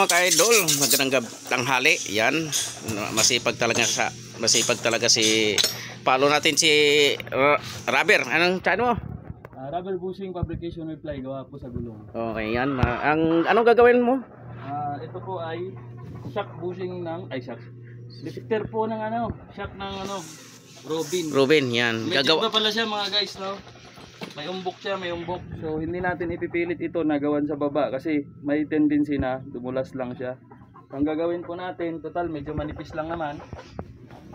mga ka-idol, magandang tanghali. Yan, masipag talaga si follow natin si Rubber. Anong channel mo? Rubber bushing fabrication reply gawa po sa gulong. Okay, yan. Anong gagawin mo? Ito po ay shock bushing ng deflector po ng shock ng Robin. Yan. Medyo iba pala siya mga guys, no? May umbok siya, may umbok. So hindi natin ipipilit ito na gawan sa baba kasi may tendency na dumulas lang siya. Ang gagawin po natin, total medyo manipis lang naman.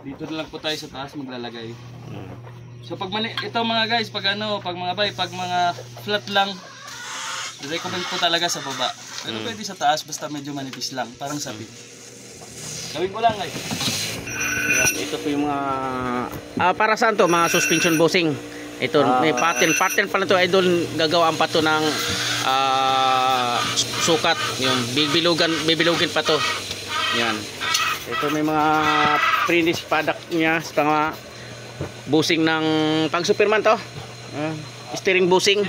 Dito na lang po tayo sa taas maglalagay. So pag ito mga guys, pag mga flat lang, recommend po talaga sa baba. Pero pwede sa taas basta medyo manipis lang, parang sabi. Gawin ko lang guys. Yan, ito po yung mga para saan to? Mga suspension bushing. Ito may pattern pala to, idol. Gagawaan pa to ng sukat, yung bibilugin pa to. Yan. Ito may mga finished product niya sa mga bushing ng pang Superman to. Steering bushing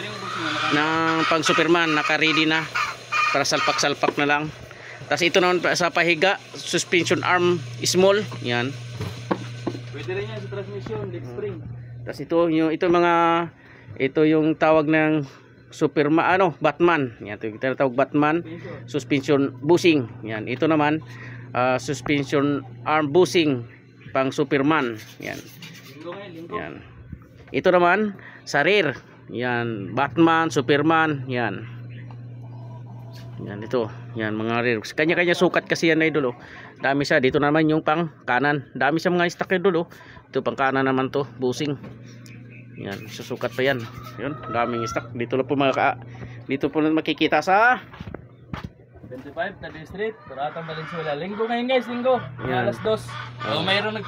ng pang Superman, naka-ready na para salpak-salpak na lang. Tapos ito naman sa pahiga, suspension arm small. Yan. Pwede rin yan sa transmission, leaf spring. Tapos ito yung tawag ng Superman, Batman. Yan, ito yung tinatawag Batman suspension bushing. Yan, ito naman suspension arm bushing pang Superman. Yan. Yan. Ito naman sa rear. Yan, Batman, Superman, yan. Yan ito. Yan mga rear. Kanya-kanya sukat kasi yan, idol. Dami siya. Dito naman yung pang kanan. Dami siya mga stock, idol. Ito pang kanan naman to, bushing. Yan, susukat pa yan. Yun, daming stock. Dito lang po dito po makikita sa 25 Tabi Street, Turatang Valenzuela. Linggo ngayon guys, linggo. Alas 2. Mayroon